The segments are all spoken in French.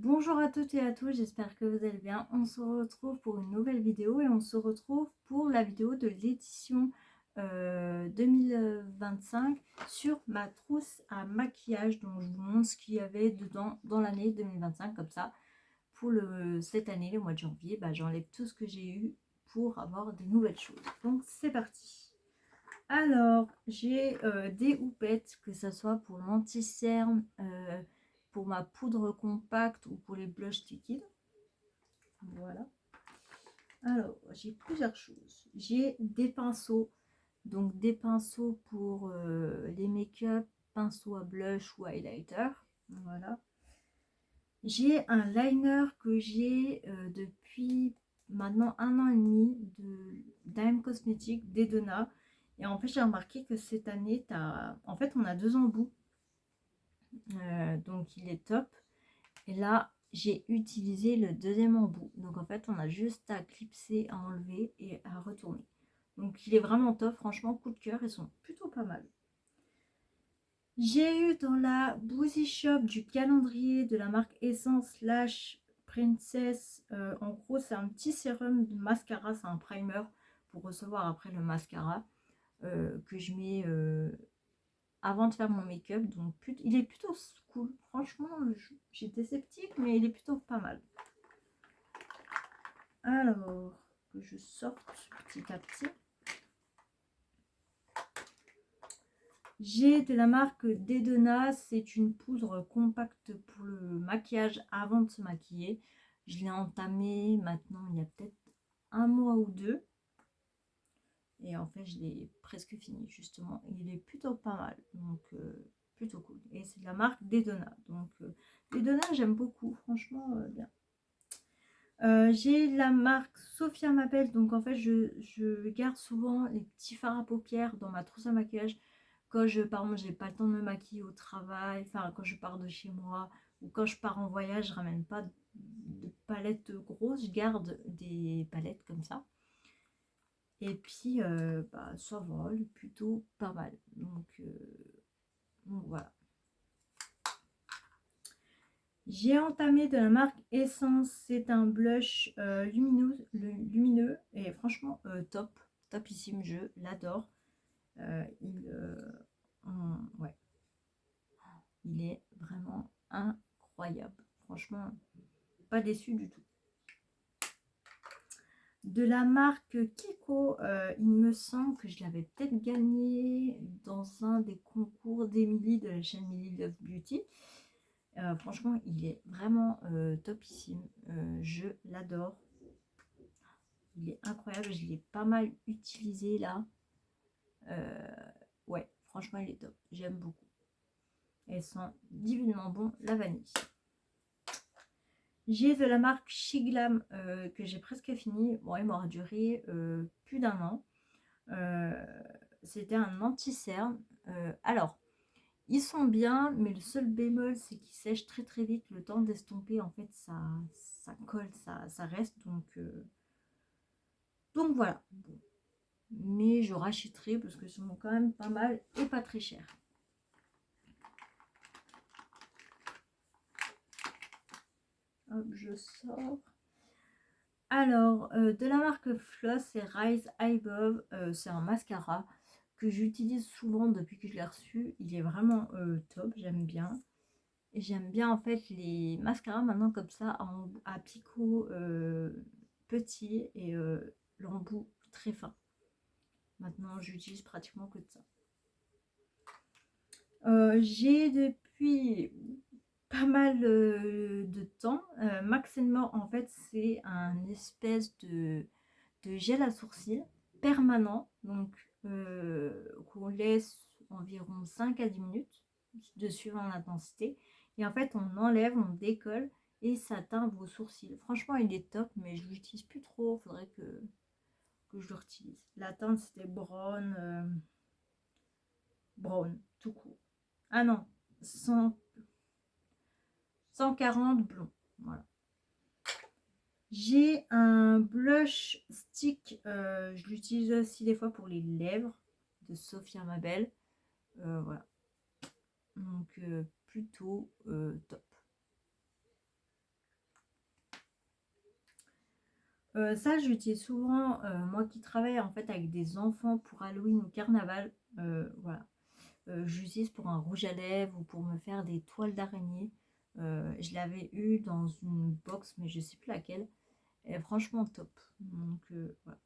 Bonjour à toutes et à tous, j'espère que vous allez bien. On se retrouve pour une nouvelle vidéo et on se retrouve pour la vidéo de l'édition 2025 sur ma trousse à maquillage. Donc je vous montre ce qu'il y avait dedans dans l'année 2025, comme ça pour cette année, le mois de janvier, j'enlève tout ce que j'ai eu pour avoir de nouvelles choses. Donc c'est parti. Alors, j'ai des houppettes, que ce soit pour l'anti-cerne, pour ma poudre compacte ou pour les blushs liquides. Voilà. Alors, j'ai plusieurs choses. J'ai des pinceaux, donc des pinceaux pour les make-up, pinceaux à blush ou highlighter. Voilà. J'ai un liner que j'ai depuis maintenant 1 an et demi de d'AM Cosmetics d'Edona. Et en fait, j'ai remarqué que cette année, en fait, on a 2 embouts. Donc, il est top. Et là, j'ai utilisé le deuxième embout. Donc, en fait, on a juste à clipser, à enlever et à retourner. Donc, il est vraiment top. Franchement, coup de cœur. Ils sont plutôt pas mal. J'ai eu dans la Boozy Shop du calendrier de la marque Essence Slash Princess. En gros, c'est un petit sérum de mascara. C'est un primer pour recevoir après le mascara que je mets avant de faire mon make-up. Donc, il est plutôt cool. Franchement, j'étais sceptique, mais il est plutôt pas mal. Alors, que je sorte petit à petit. J'ai de la marque Dedena, c'est une poudre compacte pour le maquillage avant de se maquiller. Je l'ai entamé maintenant il y a peut-être 1 mois ou 2. Et en fait, je l'ai presque fini justement. Il est plutôt pas mal, donc plutôt cool. Et c'est de la marque Dedena. Donc Dedena, j'aime beaucoup, franchement bien. J'ai la marque Sophia Mabel, donc en fait je garde souvent les petits fards à paupières dans ma trousse à maquillage quand par exemple j'ai pas le temps de me maquiller au travail, enfin quand je pars de chez moi ou quand je pars en voyage, je ramène pas de palettes grosses, je garde des palettes comme ça. Et puis ça va, plutôt pas mal. Donc voilà. J'ai entamé de la marque Essence, c'est un blush lumineux et franchement topissime, je l'adore. Ouais, il est vraiment incroyable, franchement pas déçu du tout. De la marque Kiko, il me semble que je l'avais peut-être gagné dans un des concours d'Emily de la chaîne Emily Love Beauty. Franchement, il est vraiment topissime. Je l'adore. Il est incroyable. Je l'ai pas mal utilisé là. Ouais, franchement, il est top. J'aime beaucoup. Elles sent divinement bon la vanille. J'ai de la marque Shiglam que j'ai presque fini. Bon, il m'aura duré plus d'1 an. C'était un anti-cerne. Alors, ils sont bien, mais le seul bémol, c'est qu'ils sèchent très très vite. Le temps d'estomper, en fait, ça colle, ça reste. Donc voilà. Bon. Mais je rachèterai parce que ce sont quand même pas mal et pas très cher. Hop, je sors. Alors, de la marque Floss, c'est Rise Eyebrow. C'est un mascara que j'utilise souvent depuis que je l'ai reçu. Il est vraiment top, j'aime bien. Et j'aime bien en fait les mascaras maintenant comme ça à picot petit et l'embout très fin. Maintenant j'utilise pratiquement que de ça. J'ai depuis pas mal de temps Max More, en fait c'est un espèce de gel à sourcils permanent, donc qu'on laisse environ 5 à 10 minutes de suivant l'intensité, et en fait on enlève, on décolle et ça teint vos sourcils. Franchement il est top, mais je l'utilise plus trop, faudrait que je le utilise. La teinte c'était brown tout court. Ah non, 140 blond, voilà. J'ai un blush stick, je l'utilise aussi des fois pour les lèvres, de Sophia Mabel. Voilà. Donc plutôt top. Ça, j'utilise souvent, moi qui travaille en fait avec des enfants pour Halloween ou carnaval, voilà. J'utilise pour un rouge à lèvres ou pour me faire des toiles d'araignée. Je l'avais eu dans une box, mais je sais plus laquelle. Et franchement top. Donc voilà.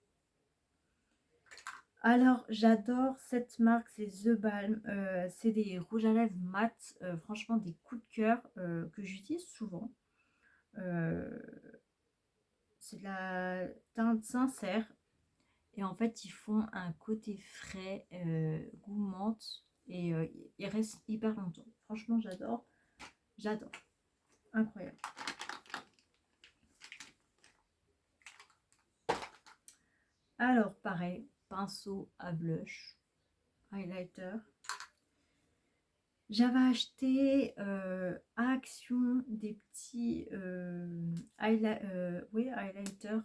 Alors j'adore cette marque, c'est The Balm. C'est des rouges à lèvres mat. Franchement des coups de cœur que j'utilise souvent. Euh, c'est de la teinte sincère. Et en fait, ils font un côté frais, goût menthe. Et ils restent hyper longtemps. Franchement, j'adore. J'adore. Incroyable. Alors, pareil, pinceau à blush, highlighter. J'avais acheté à Action des petits highlighters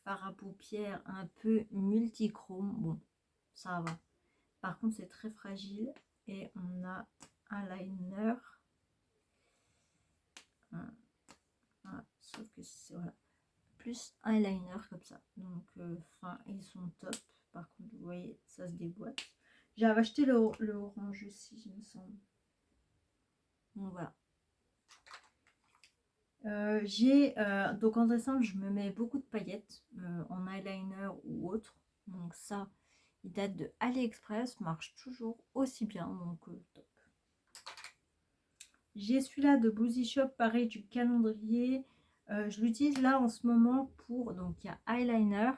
fard à paupières un peu multichrome. Bon, ça va. Par contre, c'est très fragile. Et on a un liner. Sauf que c'est voilà, plus un liner comme ça. Donc, enfin, ils sont top. Par contre, vous voyez, ça se déboîte. J'avais acheté le orange aussi, il me semble. Donc voilà. Donc en décembre, je me mets beaucoup de paillettes en eyeliner ou autre. Donc ça, il date de AliExpress, marche toujours aussi bien. Donc top. J'ai celui-là de Boozy Shop, pareil, du calendrier. Je l'utilise là en ce moment pour. Donc il y a eyeliner,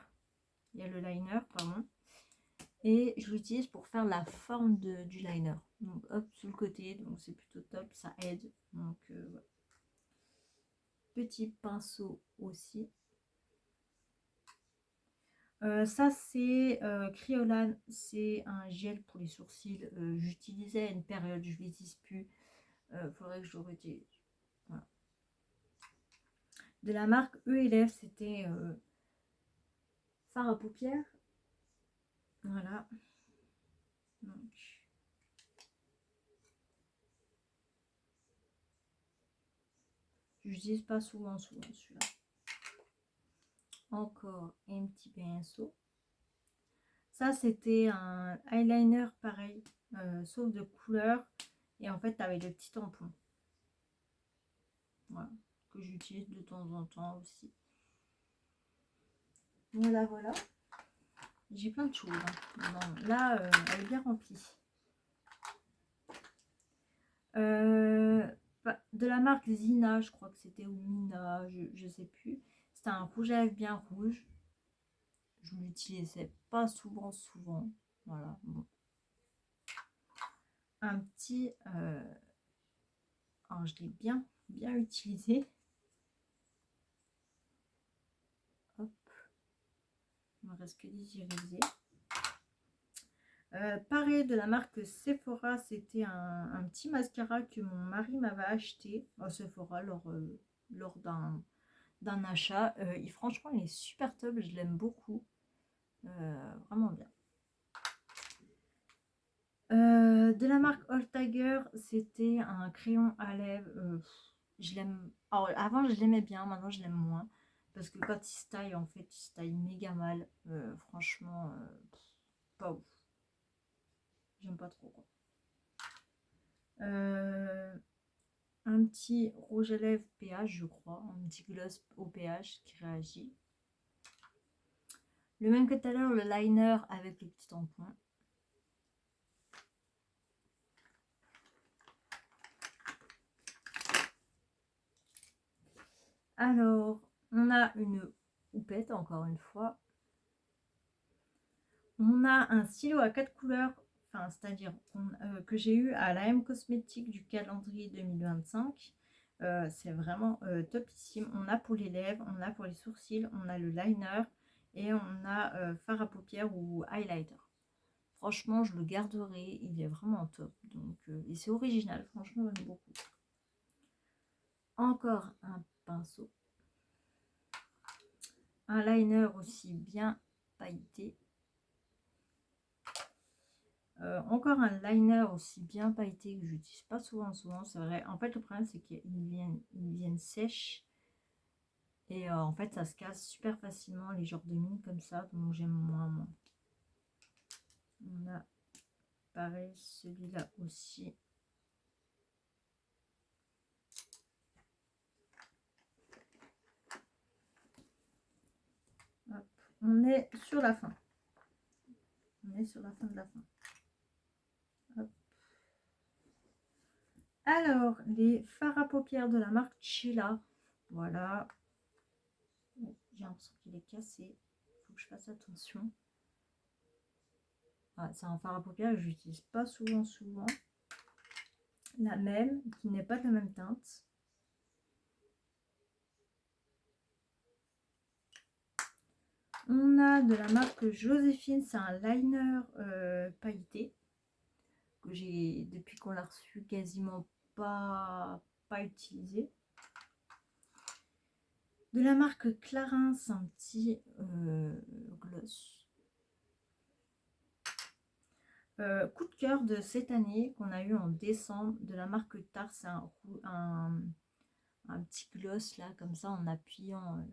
il y a le liner, pardon. Et je l'utilise pour faire la forme du liner. Donc hop, sur le côté, donc c'est plutôt top, ça aide. Donc voilà. Petit pinceau aussi. Ça c'est Kryolan, c'est un gel pour les sourcils. J'utilisais à une période, je ne l'utilise plus. Faudrait que je le réutilise. Voilà. De la marque E-Élève, c'était fard à paupières. Voilà. Donc, j'utilise pas souvent celui-là. Encore un petit pinceau. Ça, c'était un eyeliner pareil, sauf de couleur. Et en fait, avec le petit tampon. Voilà. Que j'utilise de temps en temps aussi. Voilà, voilà. J'ai plein de choses. Hein. Bon, là, elle est bien remplie. De la marque Zina, je crois que c'était, ou Mina, je sais plus. C'était un rouge à lèvres bien rouge. Je l'utilisais pas souvent. Voilà. Bon. Un petit... alors, je l'ai bien utilisé. Hop. Il me reste que des irisés. Pareil, de la marque Sephora, c'était un petit mascara que mon mari m'avait acheté à Sephora lors d'un achat. Franchement, il est super top, je l'aime beaucoup. Vraiment bien. De la marque Alltiger, c'était un crayon à lèvres. Je l'aime. Avant, je l'aimais bien, maintenant, je l'aime moins. Parce que quand il se taille, en fait, il se taille méga mal. Franchement, pas ouf. J'aime pas trop, quoi. Un petit rouge à lèvres pH, je crois. Un petit gloss au pH qui réagit. Le même que tout à l'heure, le liner avec le petit tampon. Alors, on a une houppette, encore une fois. On a un stylo à 4 couleurs, enfin, c'est-à-dire que j'ai eu à la M Cosmétique du calendrier 2025. C'est vraiment topissime. On a pour les lèvres, on a pour les sourcils, on a le liner et on a fard à paupières ou highlighter. Franchement, je le garderai, il est vraiment top. Donc, et c'est original, franchement, j'aime beaucoup. Encore un pinceau. Un liner aussi bien pailleté. Encore un liner aussi bien pailleté que je n'utilise pas souvent, c'est vrai. En fait, le problème, c'est qu'ils viennent sèches. Et en fait, ça se casse super facilement, les genres de mine comme ça. Donc, j'aime moins. On a pareil, celui-là aussi. Hop. On est sur la fin. On est sur la fin de la fin. Hop. Alors, les fards à paupières de la marque Chila. Voilà. J'ai l'impression qu'il est cassé. Il faut que je fasse attention. Ah, c'est un fard à paupières que j'utilise pas souvent. La même, qui n'est pas de la même teinte. On a de la marque Joséphine, c'est un liner pailleté que j'ai depuis qu'on l'a reçu quasiment pas utilisé. De la marque Clarins, c'est un petit gloss. Coup de cœur de cette année qu'on a eu en décembre de la marque Tarte, c'est un petit gloss là comme ça en appuyant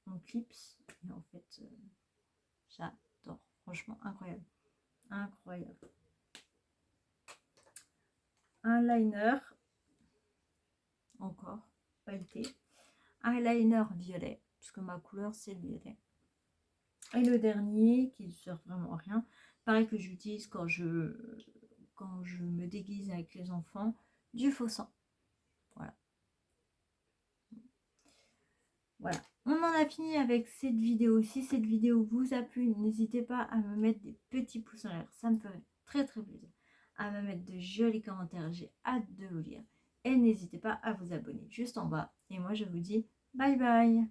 en clips. Et en fait, j'adore, franchement incroyable, incroyable. Un liner, encore pailleté, un liner violet, parce que ma couleur c'est le violet. Et le dernier qui ne sert vraiment à rien, pareil que j'utilise quand je me déguise avec les enfants, du faux sang. Voilà. Voilà. On en a fini avec cette vidéo. Si cette vidéo vous a plu, n'hésitez pas à me mettre des petits pouces en l'air. Ça me ferait très très plaisir. À me mettre de jolis commentaires. J'ai hâte de vous lire. Et n'hésitez pas à vous abonner juste en bas. Et moi je vous dis bye bye.